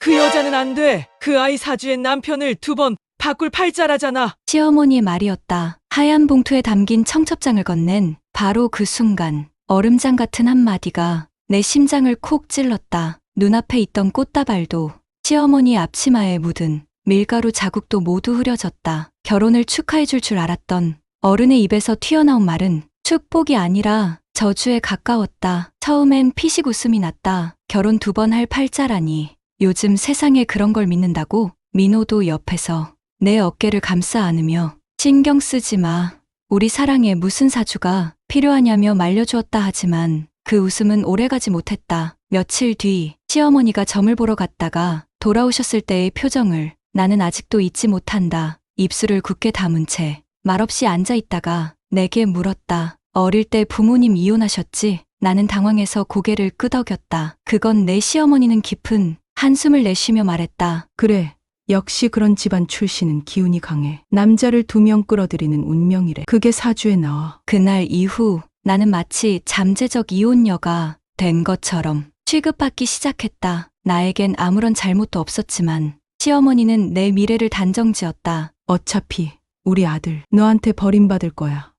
그 여자는 안 돼. 그 아이 사주의 남편을 2번 바꿀 팔자라잖아. 시어머니의 말이었다. 하얀 봉투에 담긴 청첩장을 건넨 바로 그 순간 얼음장 같은 한마디가 내 심장을 콕 찔렀다. 눈앞에 있던 꽃다발도 시어머니의 앞치마에 묻은 밀가루 자국도 모두 흐려졌다. 결혼을 축하해줄 줄 알았던 어른의 입에서 튀어나온 말은 축복이 아니라 저주에 가까웠다. 처음엔 피식 웃음이 났다. 결혼 2번 할 팔자라니. 요즘 세상에 그런 걸 믿는다고? 민호도 옆에서 내 어깨를 감싸 안으며 신경 쓰지 마. 우리 사랑에 무슨 사주가 필요하냐며 말려주었다 하지만 그 웃음은 오래가지 못했다. 며칠 뒤 시어머니가 점을 보러 갔다가 돌아오셨을 때의 표정을 나는 아직도 잊지 못한다. 입술을 굳게 다문 채 말없이 앉아 있다가 내게 물었다. 어릴 때 부모님 이혼하셨지? 나는 당황해서 고개를 끄덕였다. 그건 내 시어머니는 깊은 한숨을 내쉬며 말했다. 그래. 역시 그런 집안 출신은 기운이 강해. 남자를 2명 끌어들이는 운명이래. 그게 사주에 나와. 그날 이후 나는 마치 잠재적 이혼녀가 된 것처럼 취급받기 시작했다. 나에겐 아무런 잘못도 없었지만 시어머니는 내 미래를 단정지었다. 어차피 우리 아들 너한테 버림받을 거야.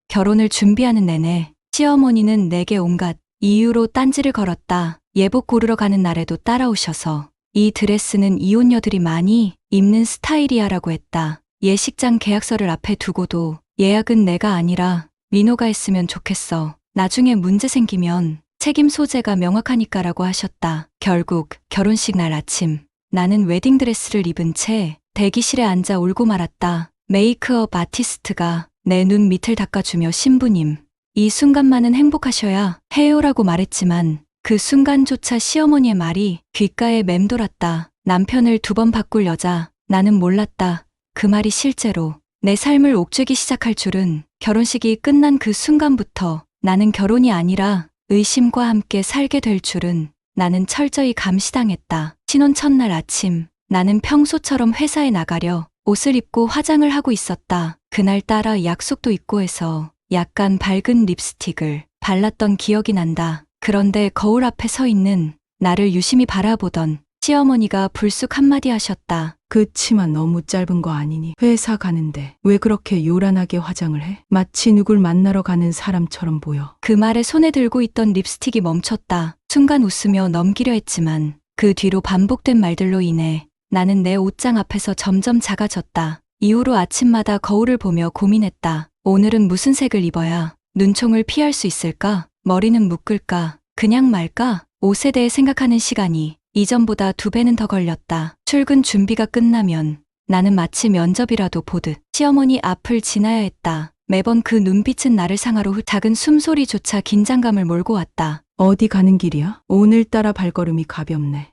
결혼을 준비하는 내내 시어머니는 내게 온갖 이유로 딴지를 걸었다. 예복 고르러 가는 날에도 따라오셔서 이 드레스는 이혼녀들이 많이 입는 스타일이야라고 했다. 예식장 계약서를 앞에 두고도 예약은 내가 아니라 민호가 했으면 좋겠어. 나중에 문제 생기면 책임 소재가 명확하니까라고 하셨다. 결국 결혼식 날 아침 나는 웨딩드레스를 입은 채 대기실에 앉아 울고 말았다. 메이크업 아티스트가 내 눈 밑을 닦아주며 신부님, 이 순간만은 행복하셔야 해요라고 말했지만 그 순간조차 시어머니의 말이 귓가에 맴돌았다. 남편을 2번 바꿀 여자. 나는 몰랐다. 그 말이 실제로 내 삶을 옥죄기 시작할 줄은. 결혼식이 끝난 그 순간부터 나는 결혼이 아니라 의심과 함께 살게 될 줄은 나는 철저히 감시당했다. 신혼 첫날 아침 나는 평소처럼 회사에 나가려 옷을 입고 화장을 하고 있었다. 그날따라 약속도 있고 해서 약간 밝은 립스틱을 발랐던 기억이 난다. 그런데 거울 앞에 서 있는 나를 유심히 바라보던 시어머니가 불쑥 한마디 하셨다. 그 치마 너무 짧은 거 아니니? 회사 가는데 왜 그렇게 요란하게 화장을 해? 마치 누굴 만나러 가는 사람처럼 보여. 그 말에 손에 들고 있던 립스틱이 멈췄다. 순간 웃으며 넘기려 했지만 그 뒤로 반복된 말들로 인해 나는 내 옷장 앞에서 점점 작아졌다. 이후로 아침마다 거울을 보며 고민했다. 오늘은 무슨 색을 입어야 눈총을 피할 수 있을까? 머리는 묶을까? 그냥 말까? 옷에 대해 생각하는 시간이 이전보다 2배는 더 걸렸다. 출근 준비가 끝나면 나는 마치 면접이라도 보듯 시어머니 앞을 지나야 했다. 매번 그 눈빛은 나를 상하로 작은 숨소리조차 긴장감을 몰고 왔다. 어디 가는 길이야? 오늘따라 발걸음이 가볍네.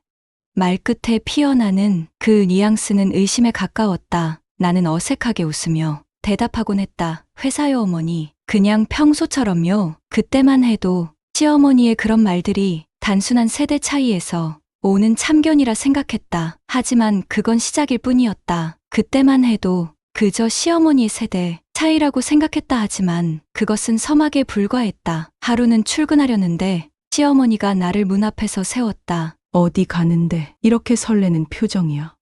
말끝에 피어나는 그 뉘앙스는 의심에 가까웠다. 나는 어색하게 웃으며 대답하곤 했다. 회사요 어머니. 그냥 평소처럼요. 그때만 해도 시어머니의 그런 말들이 단순한 세대 차이에서 오는 참견이라 생각했다. 하지만 그건 시작일 뿐이었다. 그때만 해도 그저 시어머니의 세대 차이라고 생각했다 하지만 그것은 서막에 불과했다. 하루는 출근하려는데 시어머니가 나를 문 앞에서 세웠다. 어디 가는데 이렇게 설레는 표정이야?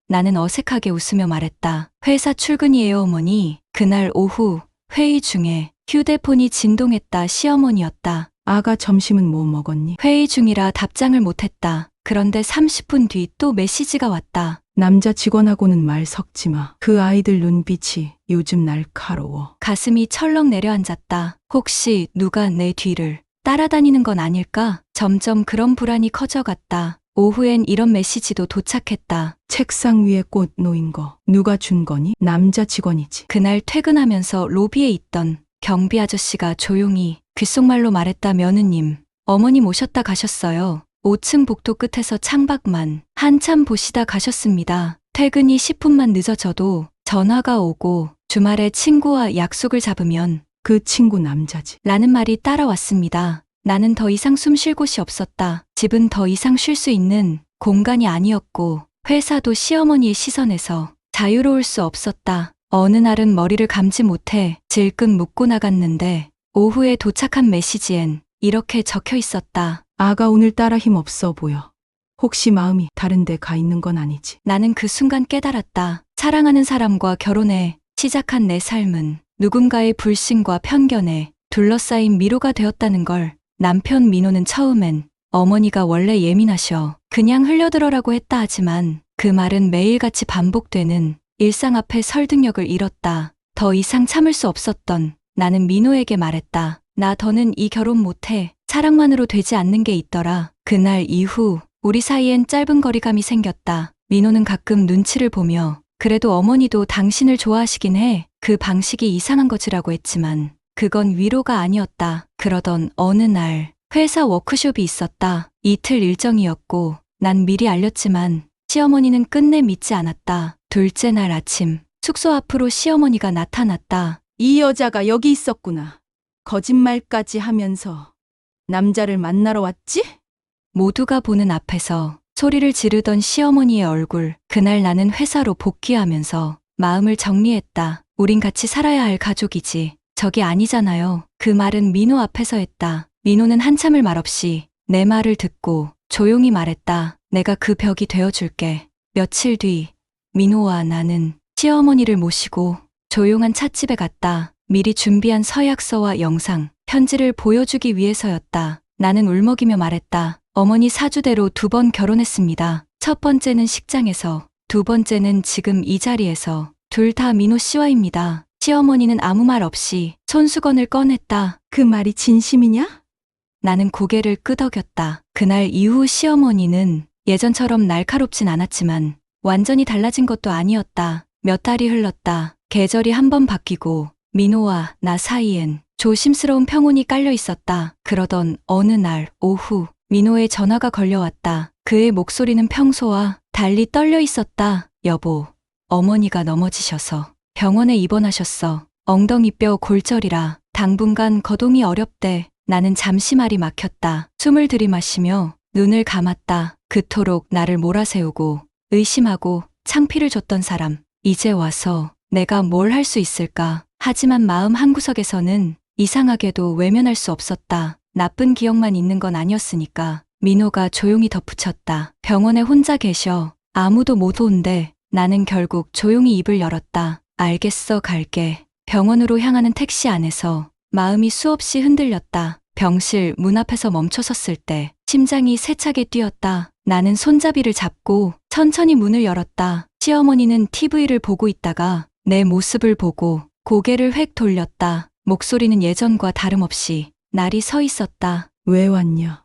나는 어색하게 웃으며 말했다. 회사 출근이에요 어머니. 그날 오후 회의 중에 휴대폰이 진동했다. 시어머니였다. 아가 점심은 뭐 먹었니? 회의 중이라 답장을 못했다. 그런데 30분 뒤 또 메시지가 왔다. 남자 직원하고는 말 섞지 마. 그 아이들 눈빛이 요즘 날카로워. 가슴이 철렁 내려앉았다. 혹시 누가 내 뒤를 따라다니는 건 아닐까? 점점 그런 불안이 커져갔다. 오후엔 이런 메시지도 도착했다. 책상 위에 꽃 놓인 거 누가 준 거니? 남자 직원이지. 그날 퇴근하면서 로비에 있던 경비 아저씨가 조용히 귓속말로 말했다. 며느님, 어머님 오셨다 가셨어요. 5층 복도 끝에서 창밖만 한참 보시다 가셨습니다. 퇴근이 10분만 늦어져도 전화가 오고 주말에 친구와 약속을 잡으면 그 친구 남자지. 라는 말이 따라왔습니다. 나는 더 이상 숨 쉴 곳이 없었다. 집은 더 이상 쉴 수 있는 공간이 아니었고 회사도 시어머니의 시선에서 자유로울 수 없었다. 어느 날은 머리를 감지 못해 질끈 묶고 나갔는데 오후에 도착한 메시지엔 이렇게 적혀 있었다. 아가 오늘따라 힘없어 보여. 혹시 마음이 다른 데 가 있는 건 아니지? 나는 그 순간 깨달았다. 사랑하는 사람과 결혼해 시작한 내 삶은 누군가의 불신과 편견에 둘러싸인 미로가 되었다는 걸. 남편 민호는 처음엔 어머니가 원래 예민하셔. 그냥 흘려들어라고 했다 하지만 그 말은 매일같이 반복되는 일상 앞에 설득력을 잃었다. 더 이상 참을 수 없었던 나는 민호에게 말했다. 나 더는 이 결혼 못해. 사랑만으로 되지 않는 게 있더라. 그날 이후 우리 사이엔 짧은 거리감이 생겼다. 민호는 가끔 눈치를 보며 그래도 어머니도 당신을 좋아하시긴 해. 그 방식이 이상한 거지라고 했지만 그건 위로가 아니었다. 그러던 어느 날 회사 워크숍이 있었다. 이틀 일정이었고 난 미리 알렸지만 시어머니는 끝내 믿지 않았다. 둘째 날 아침 숙소 앞으로 시어머니가 나타났다. 이 여자가 여기 있었구나. 거짓말까지 하면서 남자를 만나러 왔지? 모두가 보는 앞에서 소리를 지르던 시어머니의 얼굴. 그날 나는 회사로 복귀하면서 마음을 정리했다. 우린 같이 살아야 할 가족이지. 저기 아니잖아요. 그 말은 민호 앞에서 했다. 민호는 한참을 말없이 내 말을 듣고 조용히 말했다. 내가 그 벽이 되어줄게. 며칠 뒤 민호와 나는 시어머니를 모시고 조용한 찻집에 갔다. 미리 준비한 서약서와 영상, 편지를 보여주기 위해서였다. 나는 울먹이며 말했다. 어머니 사주대로 2번 결혼했습니다. 첫 번째는 식장에서, 두 번째는 지금 이 자리에서. 둘 다 민호 씨와입니다. 시어머니는 아무 말 없이 손수건을 꺼냈다. 그 말이 진심이냐? 나는 고개를 끄덕였다. 그날 이후 시어머니는 예전처럼 날카롭진 않았지만 완전히 달라진 것도 아니었다. 몇 달이 흘렀다. 계절이 한 번 바뀌고 민호와 나 사이엔 조심스러운 평온이 깔려 있었다. 그러던 어느 날 오후 민호의 전화가 걸려왔다. 그의 목소리는 평소와 달리 떨려 있었다. 여보, 어머니가 넘어지셔서 병원에 입원하셨어. 엉덩이뼈 골절이라 당분간 거동이 어렵대. 나는 잠시 말이 막혔다. 숨을 들이마시며 눈을 감았다. 그토록 나를 몰아세우고 의심하고 창피를 줬던 사람. 이제 와서 내가 뭘 할 수 있을까? 하지만 마음 한구석에서는 이상하게도 외면할 수 없었다. 나쁜 기억만 있는 건 아니었으니까. 민호가 조용히 덧붙였다. 병원에 혼자 계셔. 아무도 못 온대. 나는 결국 조용히 입을 열었다. 알겠어, 갈게. 병원으로 향하는 택시 안에서 마음이 수없이 흔들렸다. 병실 문 앞에서 멈춰섰을 때 심장이 세차게 뛰었다. 나는 손잡이를 잡고 천천히 문을 열었다. 시어머니는 TV를 보고 있다가 내 모습을 보고 고개를 획 돌렸다. 목소리는 예전과 다름없이 날이 서 있었다. 왜 왔냐?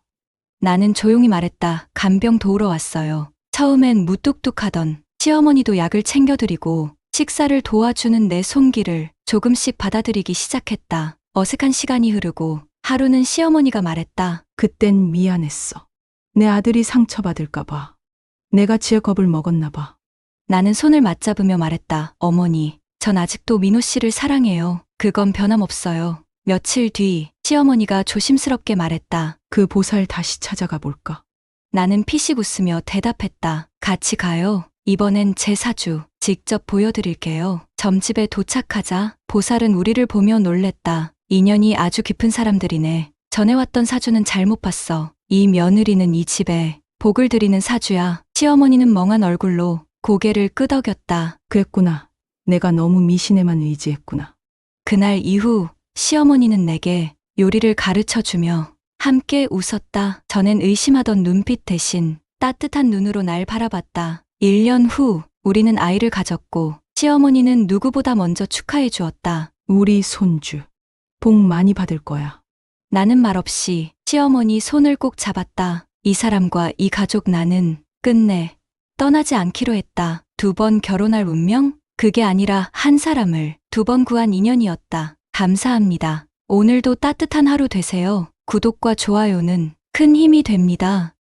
나는 조용히 말했다. 간병 도우러 왔어요. 처음엔 무뚝뚝하던 시어머니도 약을 챙겨드리고 식사를 도와주는 내 손길을 조금씩 받아들이기 시작했다. 어색한 시간이 흐르고 하루는 시어머니가 말했다. 그땐 미안했어. 내 아들이 상처받을까봐. 내가 지혜 겁을 먹었나봐. 나는 손을 맞잡으며 말했다. 어머니, 전 아직도 민호 씨를 사랑해요. 그건 변함없어요. 며칠 뒤 시어머니가 조심스럽게 말했다. 그 보살 다시 찾아가 볼까? 나는 피식 웃으며 대답했다. 같이 가요. 이번엔 제 사주 직접 보여드릴게요. 점집에 도착하자 보살은 우리를 보며 놀랬다. 인연이 아주 깊은 사람들이네. 전해왔던 사주는 잘못 봤어. 이 며느리는 이 집에 복을 들이는 사주야. 시어머니는 멍한 얼굴로 고개를 끄덕였다. 그랬구나. 내가 너무 미신에만 의지했구나. 그날 이후 시어머니는 내게 요리를 가르쳐주며 함께 웃었다. 전엔 의심하던 눈빛 대신 따뜻한 눈으로 날 바라봤다. 1년 후 우리는 아이를 가졌고 시어머니는 누구보다 먼저 축하해 주었다. 우리 손주. 복 많이 받을 거야. 나는 말없이 시어머니 손을 꼭 잡았다. 이 사람과 이 가족 나는 끝내 떠나지 않기로 했다. 2번 결혼할 운명? 그게 아니라 한 사람을 2번 구한 인연이었다. 감사합니다. 오늘도 따뜻한 하루 되세요. 구독과 좋아요는 큰 힘이 됩니다.